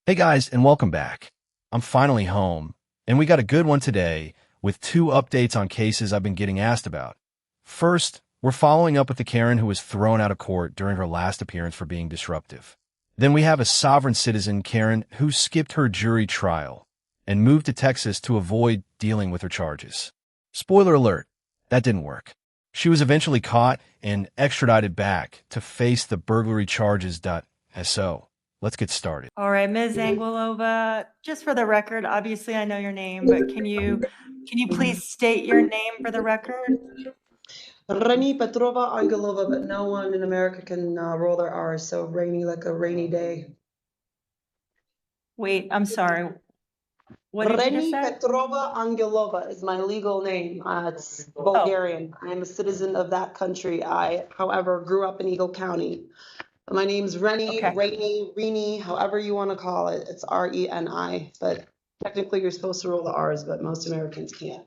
Hey guys, and welcome back. I'm finally home, and we got a good one today with two updates on cases I've been getting asked about. First, we're following up with the Karen who was thrown out of court during her last appearance for being disruptive. Then we have a sovereign citizen, Karen, who skipped her jury trial and moved to Texas to avoid dealing with her charges. Spoiler alert, that didn't work. She was eventually caught and extradited back to face the burglary charges. So, let's get started. All right, Ms. Anguilova, just for the record, obviously I know your name, but can you please state your name for the record? Reni Petrova Angelova, but no one in America can roll their R's, so rainy like a rainy day. Wait, I'm sorry. What did you just Reni say? Petrova Angelova is my legal name. It's Bulgarian. I am a citizen of that country. I, however, grew up in Eagle County. My name's Reni, Okay. Rini, however you want to call it. It's Reni, but technically you're supposed to roll the R's, but most Americans can't.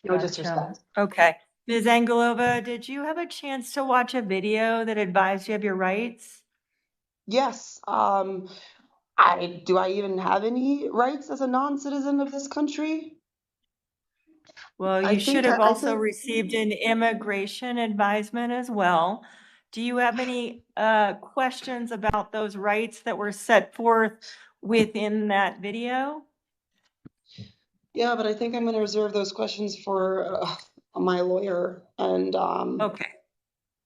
No Gotcha. disrespect. Okay. Ms. Anguilova, did you have a chance to watch a video that advised you of your rights? Yes. Do I even have any rights as a non-citizen of this country? Well, I you think should have I also think received an immigration advisement as well. Do you have any questions about those rights that were set forth within that video? yeah, but I think I'm going to reserve those questions for my lawyer. And Okay.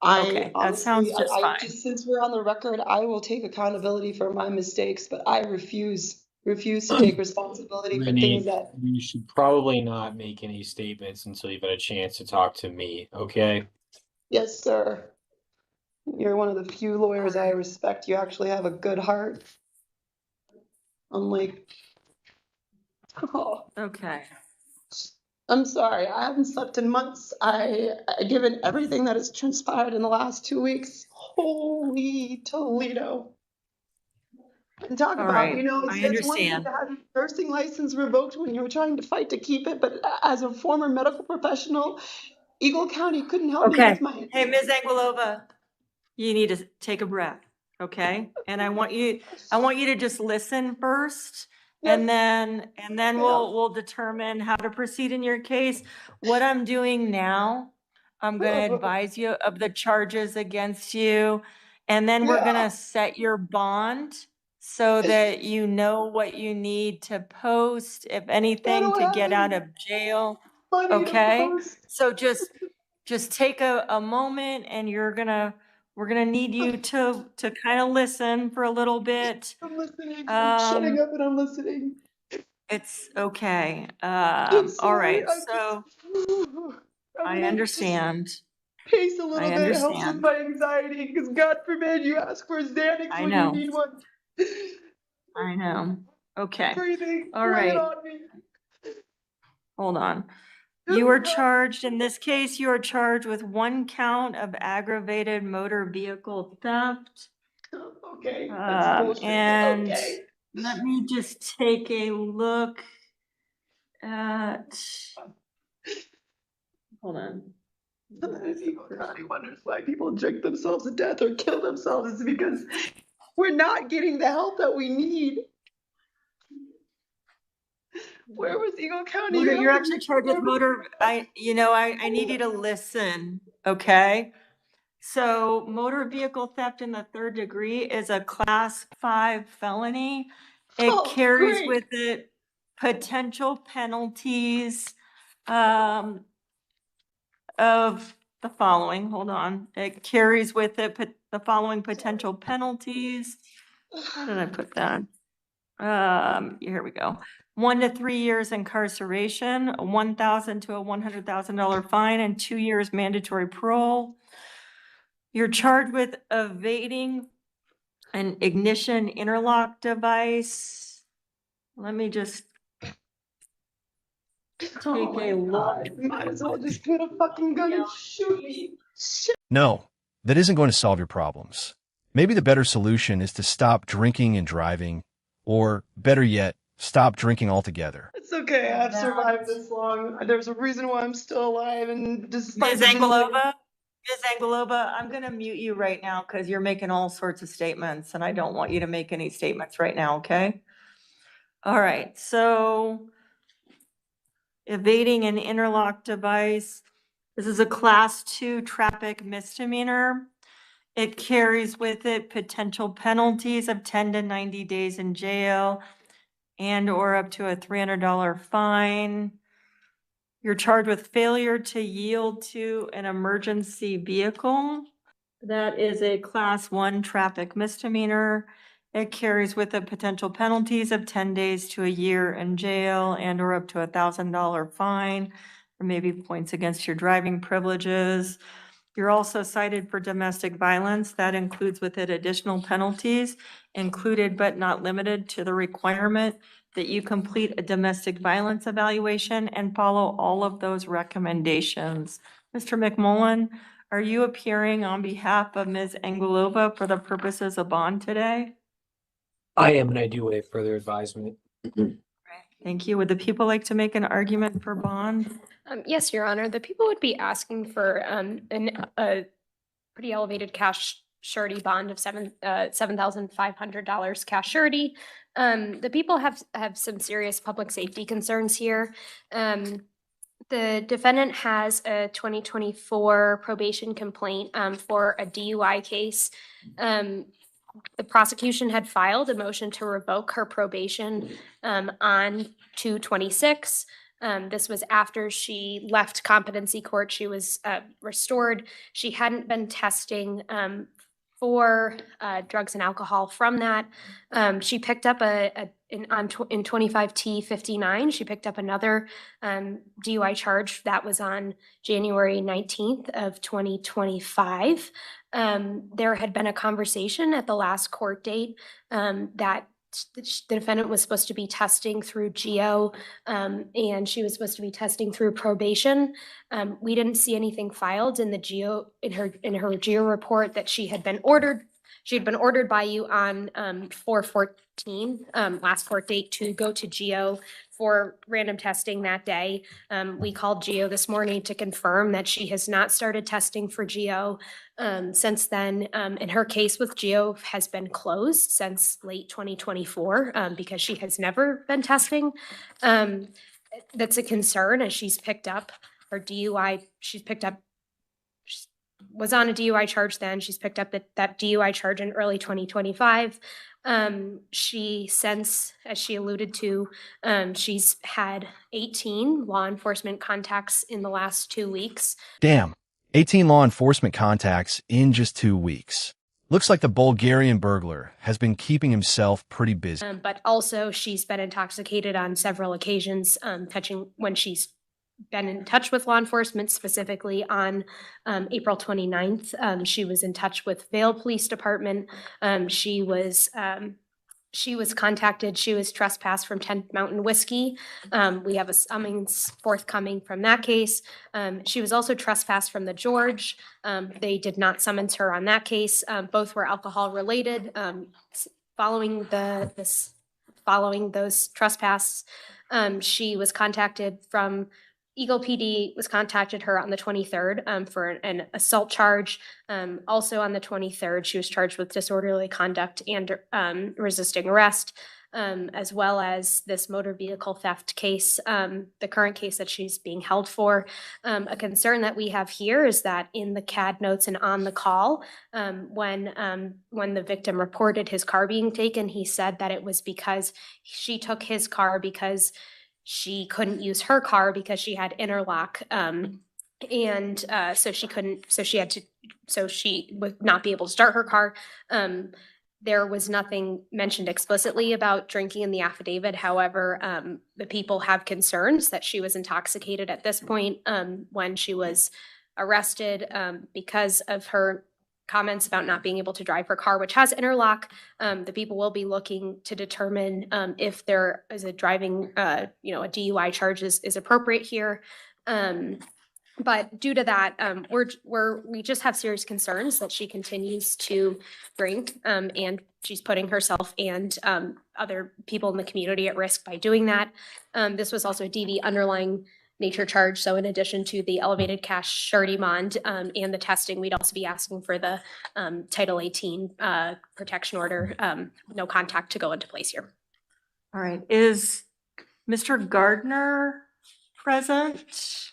I Okay, that honestly, sounds just I fine. just since we're on the record, I will take accountability for my mistakes, but I refuse to take responsibility for things Renee, that. you should probably not make any statements until you've had a chance to talk to me, okay? Yes, sir. You're one of the few lawyers I respect. You actually have a good heart. Unlike, oh, Okay. I'm sorry, I haven't slept in months. Given everything that has transpired in the last 2 weeks, holy Toledo. And talk All about, right. it's, I it's one thing understand. to have your nursing license revoked when you were trying to fight to keep it, but as a former medical professional, Eagle County couldn't help me with Okay. my. Hey, Ms. Anguilova, you need to take a breath, okay? And I want you to just listen first, Yes, and then ma'am. we'll determine how to proceed in your case. What I'm doing now, I'm gonna advise you of the charges against you, and then we're Yeah. gonna set your bond so that you know what you need to post, if I anything, don't to have get out any of jail, money to okay? post. So just take a moment, and we're gonna need you to kind of listen for a little bit. I'm listening. I'm shutting up and I'm listening. It's okay. I'm All sorry. right, so I'm I gonna just understand. pace a I little bit. It helps with understand. my anxiety because God forbid you ask for Xanax I when you know. need one. I know. Okay. Breathing. All Lay it right. on me. Hold on. You are charged, in this case, you are charged with 1 count of aggravated motor vehicle theft. Okay, that's bullshit. And Okay. let me just take a look at, hold on. Sometimes Eagle County wonders why people drink themselves to death or kill themselves. It's because we're not getting the help that we need. Where was Eagle County? You're actually charged with motor, I need you to listen, okay? So motor vehicle theft in the 3rd degree is a class 5 felony. It Oh, carries great. with it potential penalties of the following. Hold on. It carries with it the following potential penalties. Where did I put that? Here we go. 1 to 3 years incarceration, $1,000 to a $100,000 fine, and 2 years mandatory parole. You're charged with evading an ignition interlock device. Let me just take a look. You might as well just put a fucking gun and shoot me. No, that isn't going to solve your problems. Maybe the better solution is to stop drinking and driving, or better yet, stop drinking altogether. It's okay. I've survived this long. There's a reason why I'm still alive, and despite Ms. the genetic. Angelova, Ms. Angelova, I'm going to mute you right now because you're making all sorts of statements and I don't want you to make any statements right now, okay? All right, so evading an interlock device. This is a class 2 traffic misdemeanor. It carries with it potential penalties of 10 to 90 days in jail and or up to a $300 fine. You're charged with failure to yield to an emergency vehicle. That is a class 1 traffic misdemeanor. It carries with it potential penalties of 10 days to a year in jail and or up to $1,000 fine, or maybe points against your driving privileges. You're also cited for domestic violence. That includes with it additional penalties, included but not limited to the requirement that you complete a domestic violence evaluation and follow all of those recommendations. Mr. McMullen, are you appearing on behalf of Ms. Angelova for the purposes of bond today? I am, and I do waive further advisement. Thank you. Would the people like to make an argument for bond? Yes, Your Honor. The people would be asking for a pretty elevated cash surety bond of $7,500 cash surety. The people have some serious public safety concerns here. The defendant has a 2024 probation complaint for a DUI case. The prosecution had filed a motion to revoke her probation on 2/26. This was after she left competency court. She was restored. She hadn't been testing for drugs and alcohol from that. She picked up in 25T59, she picked up another DUI charge that was on January 19th of 2025. There had been a conversation at the last court date that the defendant was supposed to be testing through GEO, and she was supposed to be testing through probation. We didn't see anything filed in the GEO in her GEO report that she had been ordered. She had been ordered by you on 4/14, last court date, to go to GEO for random testing that day. We called GEO this morning to confirm that she has not started testing for GEO since then. And her case with GEO has been closed since late 2024 because she has never been testing. That's a concern as she's picked up her DUI. Was on a DUI charge then. She's picked up that DUI charge in early 2025. She, since, as she alluded to, she's had 18 law enforcement contacts in the last 2 weeks. Damn, 18 law enforcement contacts in just 2 weeks. Looks like the Bulgarian burglar has been keeping himself pretty busy. But also she's been intoxicated on several occasions, when she's been in touch with law enforcement, specifically on April 29th. She was in touch with Vail Police Department. She was contacted. She was trespassed from 10 Mountain Whiskey. We have a summons forthcoming from that case. She was also trespassed from the George. They did not summons her on that case. Both were alcohol related. Following those trespasses, she was contacted from Eagle PD contacted her on the 23rd for an assault charge. Also on the 23rd, she was charged with disorderly conduct and resisting arrest, as well as this motor vehicle theft case, the current case that she's being held for. A concern that we have here is that in the CAD notes and on the call, when the victim reported his car being taken, he said that it was because she took his car because she couldn't use her car because she had interlock, so she would not be able to start her car. There was nothing mentioned explicitly about drinking in the affidavit. However, the people have concerns that she was intoxicated at this point when she was arrested because of her comments about not being able to drive her car, which has interlock. The people will be looking to determine if there is a driving, a DUI charge is appropriate here. But due to that, we just have serious concerns that she continues to drink, and she's putting herself and other people in the community at risk by doing that. This was also a DV underlying nature charge. So in addition to the elevated cash surety bond and the testing, we'd also be asking for the Title 18 protection order, no contact to go into place here. All right, is Mr. Gardner present?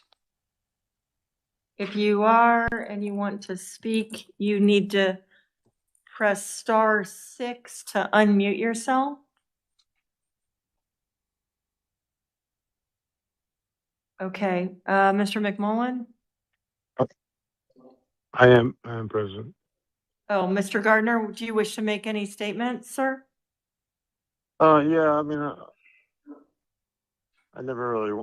If you are and you want to speak, you need to press *6 to unmute yourself. Okay, Mr. McMullen? I am present. Oh, Mr. Gardner, do you wish to make any statements, sir? Yeah, I mean, I never really,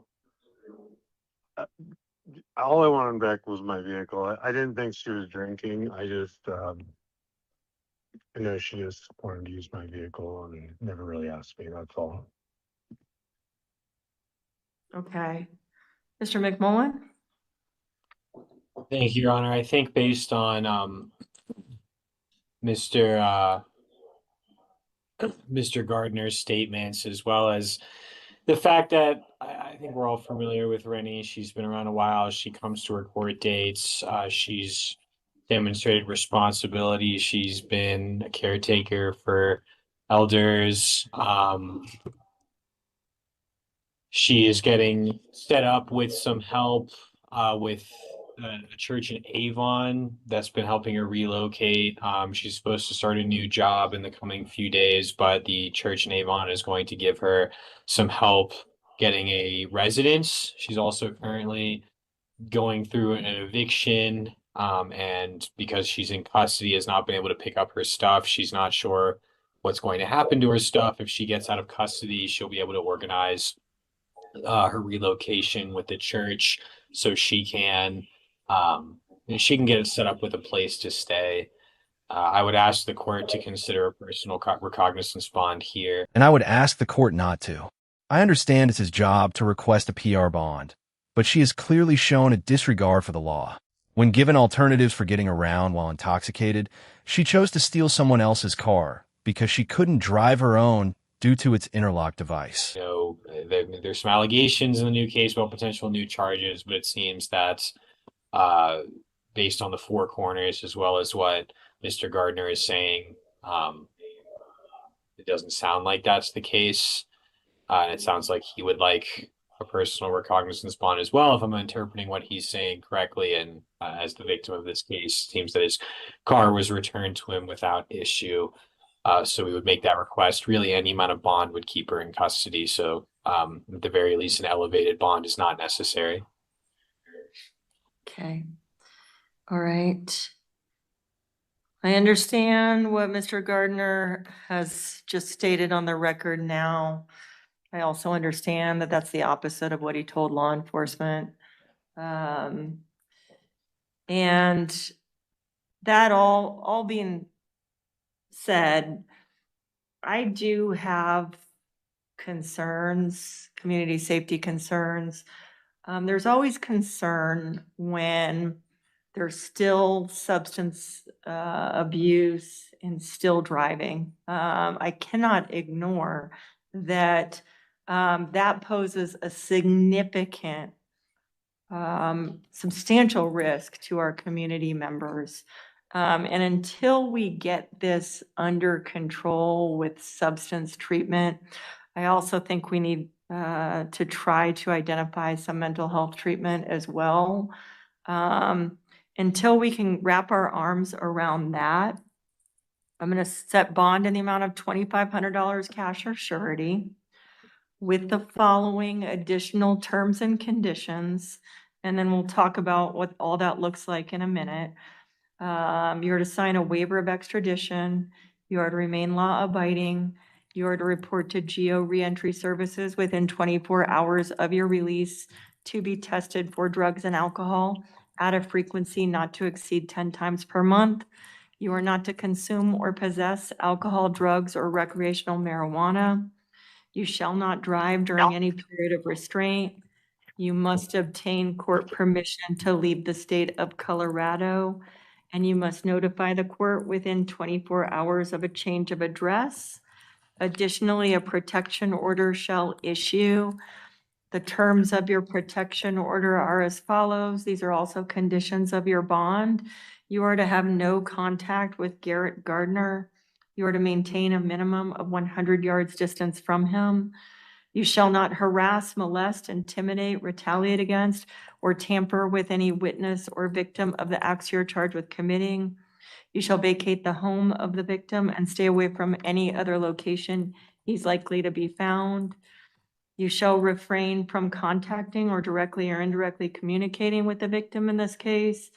all I wanted back was my vehicle. I didn't think she was drinking. I just, you know, she just wanted to use my vehicle and never really asked me, that's all. Okay. Mr. McMullen? Thank you, Your Honor. I think based on Mr. Gardner's statements, as well as the fact that I think we're all familiar with Rennie. She's been around a while. She comes to her court dates. She's demonstrated responsibility. She's been a caretaker for elders. She is getting set up with some help with a church in Avon that's been helping her relocate. She's supposed to start a new job in the coming few days, but the church in Avon is going to give her some help getting a residence. She's also currently going through an eviction, and because she's in custody, has not been able to pick up her stuff. She's not sure what's going to happen to her stuff. If she gets out of custody, she'll be able to organize her relocation with the church so she can get it set up with a place to stay. I would ask the court to consider a personal recognizance bond here. And I would ask the court not to. I understand it's his job to request a PR bond, but she has clearly shown a disregard for the law. When given alternatives for getting around while intoxicated, she chose to steal someone else's car because she couldn't drive her own due to its interlock device. You know, there's some allegations in the new case about potential new charges, but it seems that based on the four corners, as well as what Mr. Gardner is saying, it doesn't sound like that's the case. And it sounds like he would like a personal recognizance bond as well, if I'm interpreting what he's saying correctly. And as the victim of this case, it seems that his car was returned to him without issue. So we would make that request. Really, any amount of bond would keep her in custody. So at the very least, an elevated bond is not necessary. Okay. All right. I understand what Mr. Gardner has just stated on the record now. I also understand that that's the opposite of what he told law enforcement. And that all being said, I do have concerns, community safety concerns. There's always concern when there's still substance abuse and still driving. I cannot ignore that that poses a significant, substantial risk to our community members. And until we get this under control with substance treatment, I also think we need to try to identify some mental health treatment as well. Until we can wrap our arms around that, I'm going to set bond in the amount of $2,500 cash or surety with the following additional terms and conditions. And then we'll talk about what all that looks like in a minute. You're to sign a waiver of extradition. You are to remain law abiding. You are to report to GEO Reentry Services within 24 hours of your release to be tested for drugs and alcohol at a frequency not to exceed 10 times per month. You are not to consume or possess alcohol, drugs, or recreational marijuana. You shall not drive during any period of restraint. You must obtain court permission to leave the state of Colorado, and you must notify the court within 24 hours of a change of address. Additionally, a protection order shall issue. The terms of your protection order are as follows. These are also conditions of your bond. You are to have no contact with Garrett Gardner. You are to maintain a minimum of 100 yards distance from him. You shall not harass, molest, intimidate, retaliate against, or tamper with any witness or victim of the acts you're charged with committing. You shall vacate the home of the victim and stay away from any other location he's likely to be found. You shall refrain from contacting or directly or indirectly communicating with the victim in this case.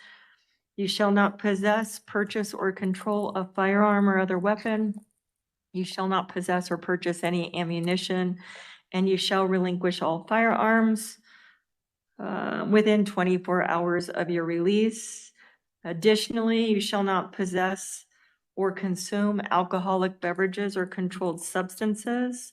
You shall not possess, purchase, or control a firearm or other weapon. You shall not possess or purchase any ammunition, and you shall relinquish all firearms within 24 hours of your release. Additionally, you shall not possess or consume alcoholic beverages or controlled substances.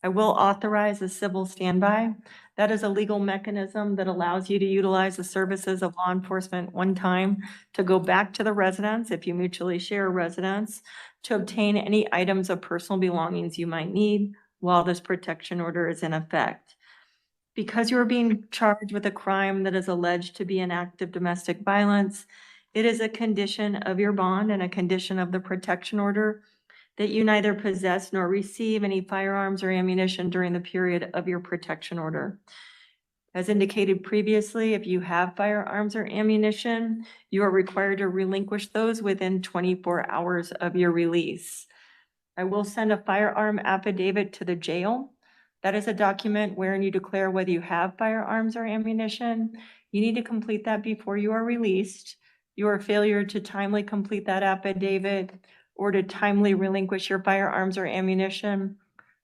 I will authorize a civil standby. That is a legal mechanism that allows you to utilize the services of law enforcement one time to go back to the residence, if you mutually share a residence, to obtain any items of personal belongings you might need while this protection order is in effect. Because you are being charged with a crime that is alleged to be an act of domestic violence, it is a condition of your bond and a condition of the protection order that you neither possess nor receive any firearms or ammunition during the period of your protection order. As indicated previously, if you have firearms or ammunition, you are required to relinquish those within 24 hours of your release. I will send a firearm affidavit to the jail. That is a document wherein you declare whether you have firearms or ammunition. You need to complete that before you are released. Your failure to timely complete that affidavit or to timely relinquish your firearms or ammunition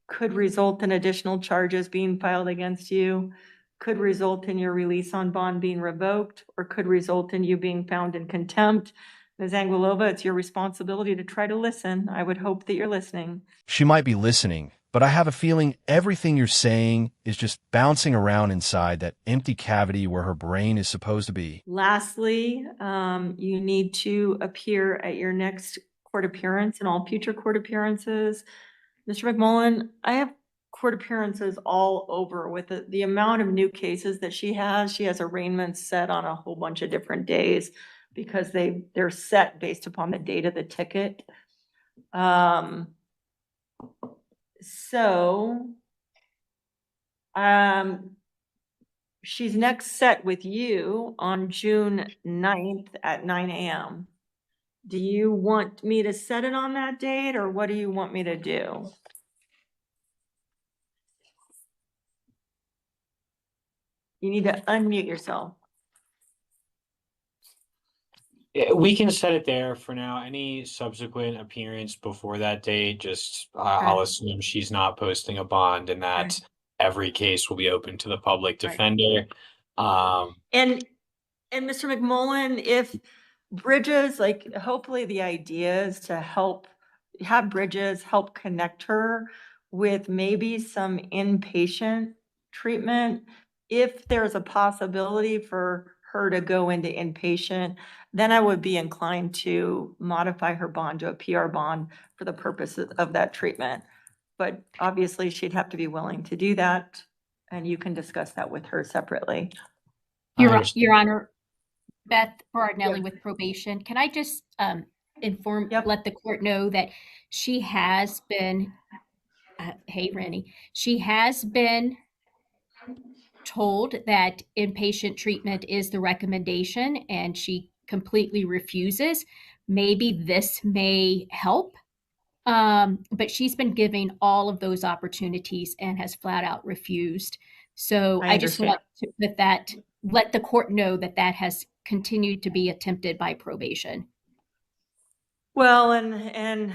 could result in additional charges being filed against you, could result in your release on bond being revoked, or could result in you being found in contempt. Ms. Anguilova, it's your responsibility to try to listen. I would hope that you're listening. She might be listening, but I have a feeling everything you're saying is just bouncing around inside that empty cavity where her brain is supposed to be. Lastly, you need to appear at your next court appearance and all future court appearances. Mr. McMullen, I have court appearances all over with the amount of new cases that she has. She has arraignments set on a whole bunch of different days because they're set based upon the date of the ticket. She's next set with you on June 9th at 9 a.m. Do you want me to set it on that date, or what do you want me to do? You need to unmute yourself. Yeah, we can set it there for now. Any subsequent appearance before that date, just I'll assume she's not posting a bond and that every case will be open to the public defender. And Mr. McMullen, if Bridges, like, hopefully the idea is to have Bridges help connect her with maybe some inpatient treatment. If there's a possibility for her to go into inpatient, then I would be inclined to modify her bond to a PR bond for the purposes of that treatment. But obviously she'd have to be willing to do that, and you can discuss that with her separately. Your Honor, Beth Bardnelli with probation. Can I just let the court know that she has been, hey Rennie, she has been told that inpatient treatment is the recommendation and she completely refuses. Maybe this may help, but she's been given all of those opportunities and has flat out refused. So I just want to put that, let the court know that that has continued to be attempted by probation. Well, and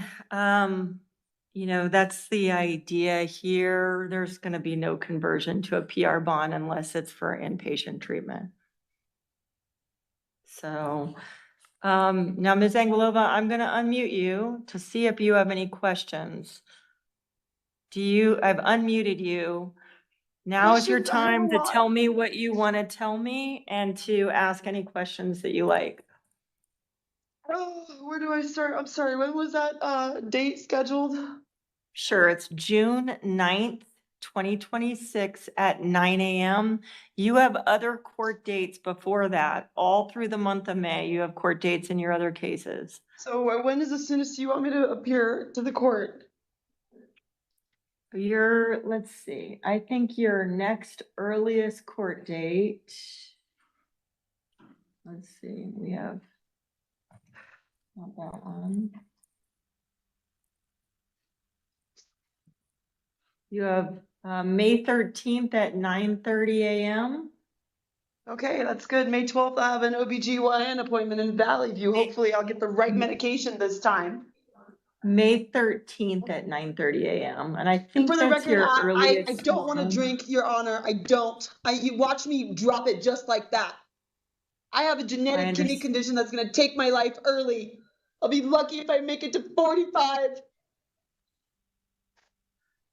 you know, that's the idea here. There's going to be no conversion to a PR bond unless it's for inpatient treatment. So now, Ms. Anguilova, I'm going to unmute you to see if you have any questions. I've unmuted you. Now is your time to tell me what you want to tell me and to ask any questions that you like. Where do I start? I'm sorry, when was that date scheduled? Sure, it's June 9th 2026 at 9 a.m. You have other court dates before that, all through the month of May. You have court dates in your other cases. So when is the soonest you want me to appear to the court? Let's see, I think your next earliest court date, let's see, we have not that one. You have May 13th at 9:30 a.m. Okay, that's good. May 12th, I have an OBGYN appointment in Valley View. Hopefully I'll get the right medication this time. May 13th at 9:30 a.m. And I think For the that's record, your I earliest don't want to one. drink, Your Honor. I don't. You watch me drop it just like that. I have a genetic kidney condition that's going to take my life early. I'll be lucky if I make it to 45.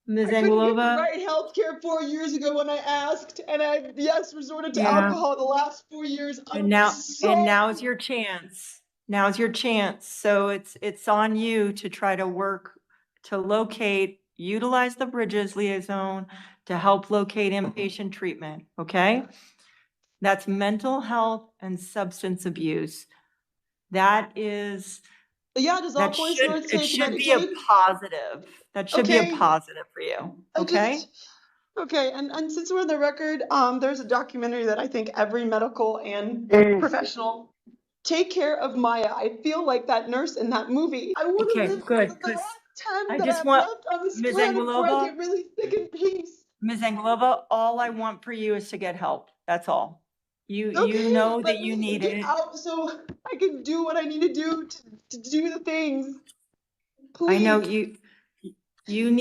Ms. I couldn't get the Angelova, right health care 4 years ago when I asked, and I, yes, resorted to Yeah. alcohol the last 4 years. and now's your chance. Now's your chance. So it's on you to try to work to locate, utilize the Bridges liaison to help locate inpatient treatment, okay? That's mental health and substance abuse. That is, Yeah, does all that voice should, notes it take should be a Medicaid? positive. That should be a Okay. positive for you, okay? Okay, and since we're on the record, there's a documentary that I think every medical and professional take care of Maya. I feel like that nurse in that movie. I want to Okay, live good, the 'cause last 10 I that just I've want- left on this Ms. planet before I Angelova? get really sick in peace. Ms. Angelova, all I want for you is to get help. That's all. You Okay, know let that you me need get it. out so I can do what I need to do to do the things. Please. I know you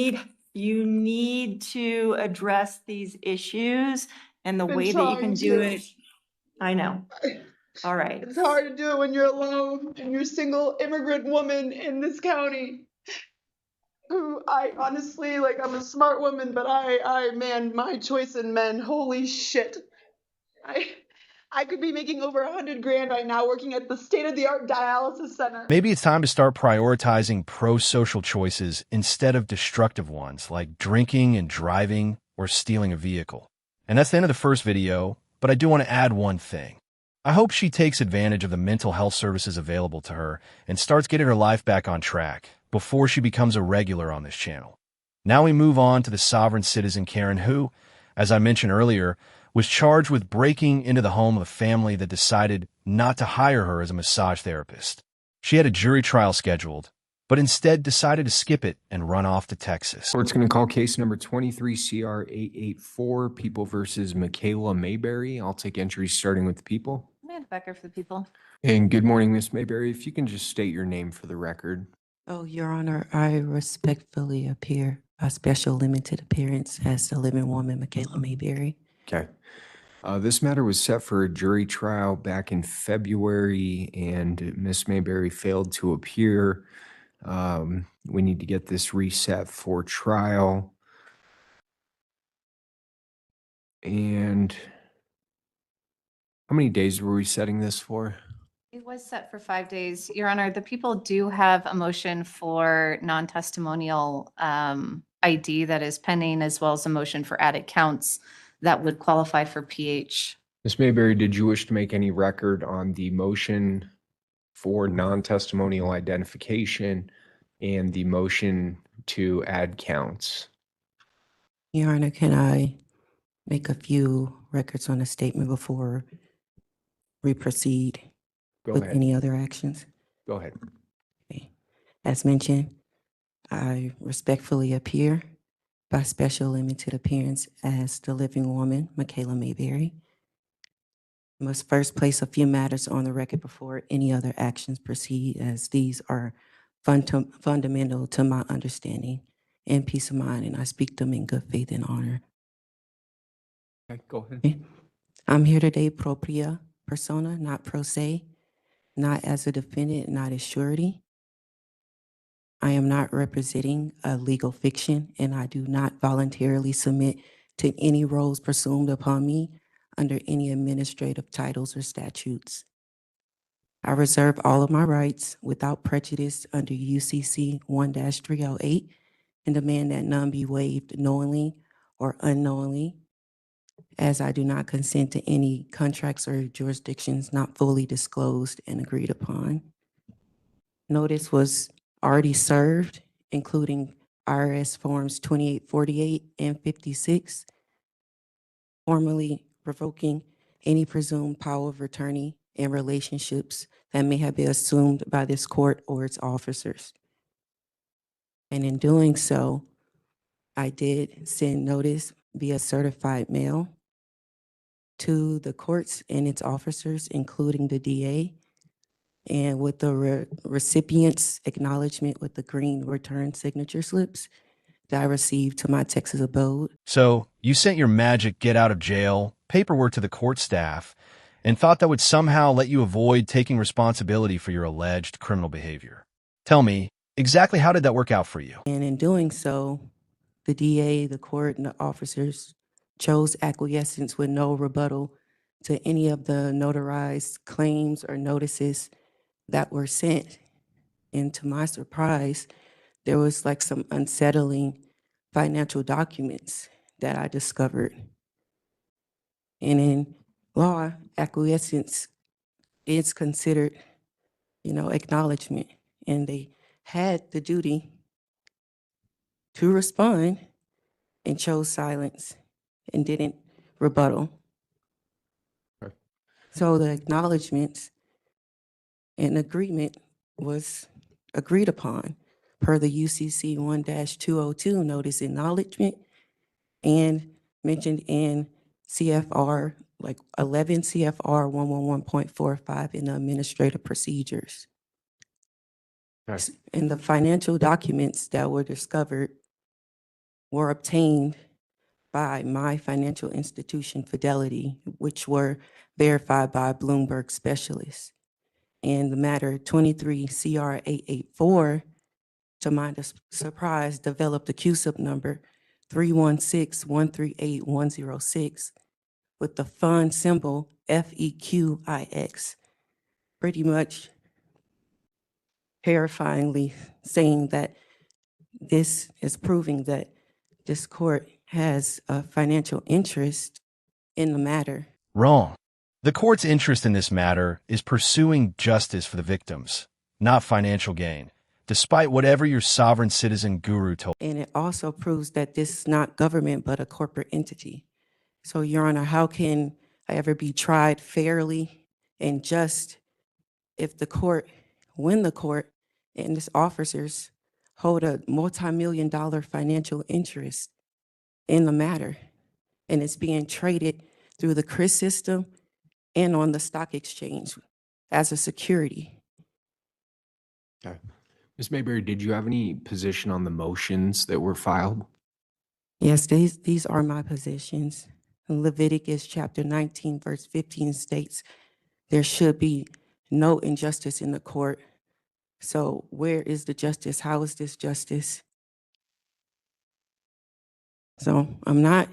need to address these issues and the Been way that you can trying do to. it. I know. All right. It's hard to do it when you're alone and you're a single immigrant woman in this county. Who I honestly, like, I'm a smart woman, but man, my choice in men, holy shit. I could be making over 100 grand right now working at the state-of-the-art dialysis center. Maybe it's time to start prioritizing pro-social choices instead of destructive ones like drinking and driving or stealing a vehicle. And that's the end of the first video, but I do want to add one thing. I hope she takes advantage of the mental health services available to her and starts getting her life back on track before she becomes a regular on this channel. Now we move on to the sovereign citizen Karen who, as I mentioned earlier, was charged with breaking into the home of a family that decided not to hire her as a massage therapist. She had a jury trial scheduled, but instead decided to skip it and run off to Texas. Court's going to call case number 23 CR 884, People versus Michaela Mayberry. I'll take entries starting with the people. Amanda Becker for the people. And good morning, Miss Mayberry. If you can just state your name for the record. Oh, Your Honor, I respectfully appear by special limited appearance as the living woman, Michaela Mayberry. Okay. This matter was set for a jury trial back in February, and Miss Mayberry failed to appear. We need to get this reset for trial. And how many days were we setting this for? It was set for 5 days. Your Honor, the people do have a motion for non-testimonial ID that is pending, as well as a motion for added counts that would qualify for PH. Ms. Mayberry, did you wish to make any record on the motion for non-testimonial identification and the motion to add counts? Your Honor, can I make a few records on a statement before we proceed Go with ahead. any other actions? Go ahead. Okay. As mentioned, I respectfully appear by special limited appearance as the living woman, Michaela Mayberry. I must first place a few matters on the record before any other actions proceed, as these are fundamental to my understanding and peace of mind, and I speak them in good faith and honor. Okay, go ahead. Okay. I'm here today propria persona, not pro se, not as a defendant, not as surety. I am not representing a legal fiction, and I do not voluntarily submit to any roles presumed upon me under any administrative titles or statutes. I reserve all of my rights without prejudice under UCC 1-308 and demand that none be waived knowingly or unknowingly, as I do not consent to any contracts or jurisdictions not fully disclosed and agreed upon. Notice was already served, including IRS Forms 2848 and 56, formally revoking any presumed power of attorney and relationships that may have been assumed by this court or its officers. And in doing so, I did send notice via certified mail to the courts and its officers, including the DA, and with the recipient's acknowledgement with the green return signature slips that I received to my Texas abode. So you sent your magic get out of jail paperwork to the court staff and thought that would somehow let you avoid taking responsibility for your alleged criminal behavior. Tell me, exactly how did that work out for you? And in doing so, the DA, the court, and the officers chose acquiescence with no rebuttal to any of the notarized claims or notices that were sent. And to my surprise, there was like some unsettling financial documents that I discovered. And in law, acquiescence is considered, acknowledgement. And they had the duty to respond and chose silence and didn't rebuttal. Okay. So the acknowledgements and agreement was agreed upon per the UCC 1-202 notice acknowledgement and mentioned in CFR, like 11 CFR 111.45 in the administrative procedures. Okay. And the financial documents that were discovered were obtained by my financial institution, Fidelity, which were verified by a Bloomberg specialist. And the matter 23 CR 884, to my surprise, developed a QSIP number 316138106 with the fund symbol FEQIX, pretty much terrifyingly saying that this is proving that this court has a financial interest in the matter. Wrong. The court's interest in this matter is pursuing justice for the victims, not financial gain, despite whatever your sovereign citizen guru told. And it also proves that this is not government, but a corporate entity. So, Your Honor, how can I ever be tried fairly and just if the court, when the court and its officers hold a multi-million-dollar financial interest in the matter, and it's being traded through the CRIS system and on the stock exchange as a security? Okay. Ms. Mayberry, did you have any position on the motions that were filed? Yes, these are my positions. Leviticus chapter 19, verse 15 states, there should be no injustice in the court. So where is the justice? How is this justice? So I'm not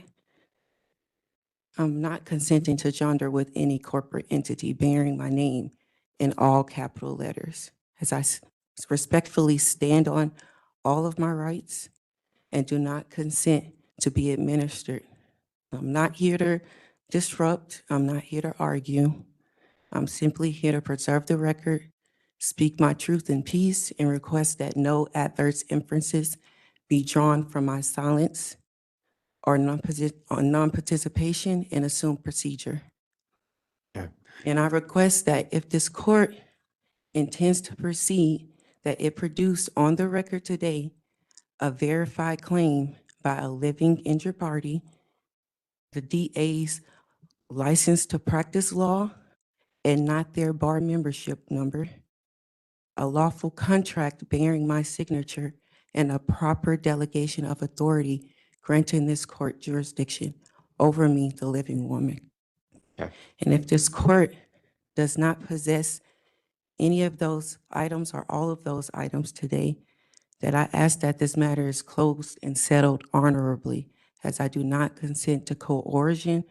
consenting to gender with any corporate entity bearing my name in all capital letters, as I respectfully stand on all of my rights and do not consent to be administered. I'm not here to disrupt. I'm not here to argue. I'm simply here to preserve the record, speak my truth in peace, and request that no adverse inferences be drawn from my silence or non-participation in assumed procedure. Okay. And I request that if this court intends to proceed, that it produce on the record today a verified claim by a living injured party, the DA's license to practice law, and not their bar membership number, a lawful contract bearing my signature, and a proper delegation of authority granting this court jurisdiction over me, the living woman. Okay. And if this court does not possess any of those items or all of those items today, that I ask that this matter is closed and settled honorably, as I do not consent to coercion,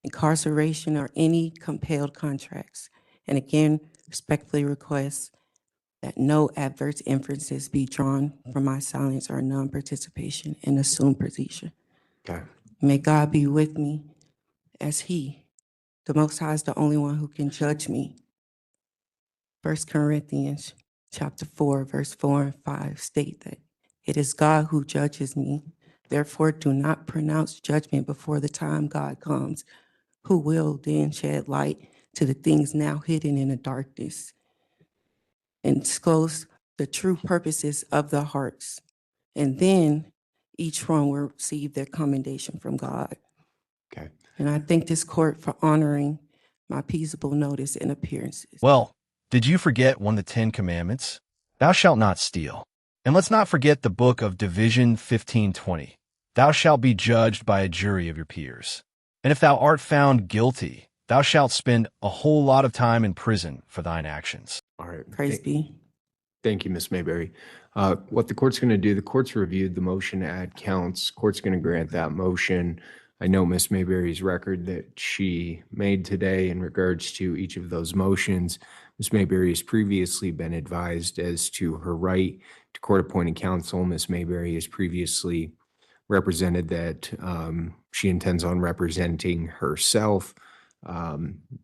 incarceration, or any compelled contracts. And again, respectfully request that no adverse inferences be drawn from my silence or non-participation in assumed procedure. Okay. May God be with me as He, the Most High, is the only one who can judge me. 1 Corinthians chapter 4, verse 4 and 5 state that it is God who judges me. Therefore, do not pronounce judgment before the time God comes, who will then shed light to the things now hidden in the darkness and disclose the true purposes of the hearts. And then each one will receive their commendation from God. Okay. And I thank this court for honoring my peaceable notice and appearances. Well, did you forget one of the 10 Commandments? Thou shalt not steal. And let's not forget the book of Division 15:20. Thou shalt be judged by a jury of your peers. And if thou art found guilty, thou shalt spend a whole lot of time in prison for thine actions. All right. Praise be. Thank you, Ms. Mayberry. What the court's going to do, the court's reviewed the motion to add counts. Court's going to grant that motion. I know Ms. Mayberry's record that she made today in regards to each of those motions. Ms. Mayberry has previously been advised as to her right to court-appointed counsel. Ms. Mayberry has previously represented that she intends on representing herself.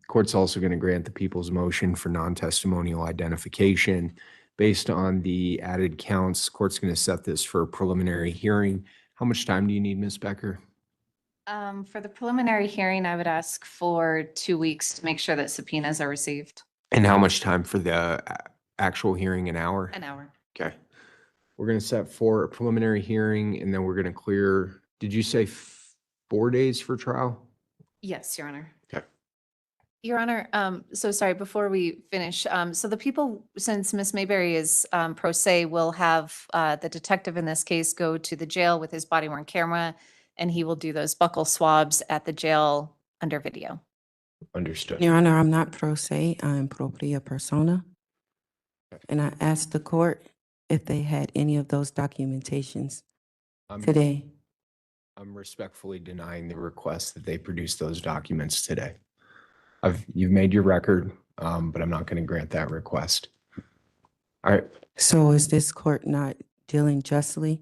Court's also going to grant the people's motion for non-testimonial identification. Based on the added counts, court's going to set this for a preliminary hearing. How much time do you need, Ms. Becker? For the preliminary hearing, I would ask for 2 weeks to make sure that subpoenas are received. And how much time for the actual hearing? An hour? An hour. Okay. We're going to set for a preliminary hearing, and then we're going to clear, did you say 4 days for trial? Yes, Your Honor. Okay. Your Honor, so sorry, before we finish, so the people, since Ms. Mayberry is pro se, will have the detective in this case go to the jail with his body worn camera, and he will do those buccal swabs at the jail under video. Understood. Your Honor, I'm not pro se, I'm propria persona. And I asked the court if they had any of those documentations today. I'm respectfully denying the request that they produce those documents today. You've made your record, but I'm not going to grant that request. All right. So is this court not dealing justly?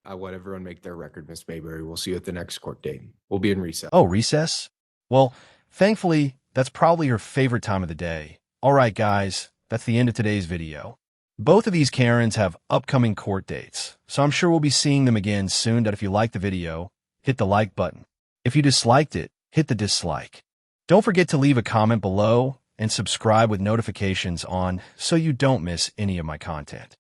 I'll let everyone make their record, Ms. Mayberry. We'll see you at the next court date. We'll be in recess. Oh, recess? Well, thankfully, that's probably your favorite time of the day. All right, guys, that's the end of today's video. Both of these Karens have upcoming court dates, so I'm sure we'll be seeing them again soon. That if you liked the video, hit the like button. If you disliked it, hit the dislike. Don't forget to leave a comment below and subscribe with notifications on so you don't miss any of my content.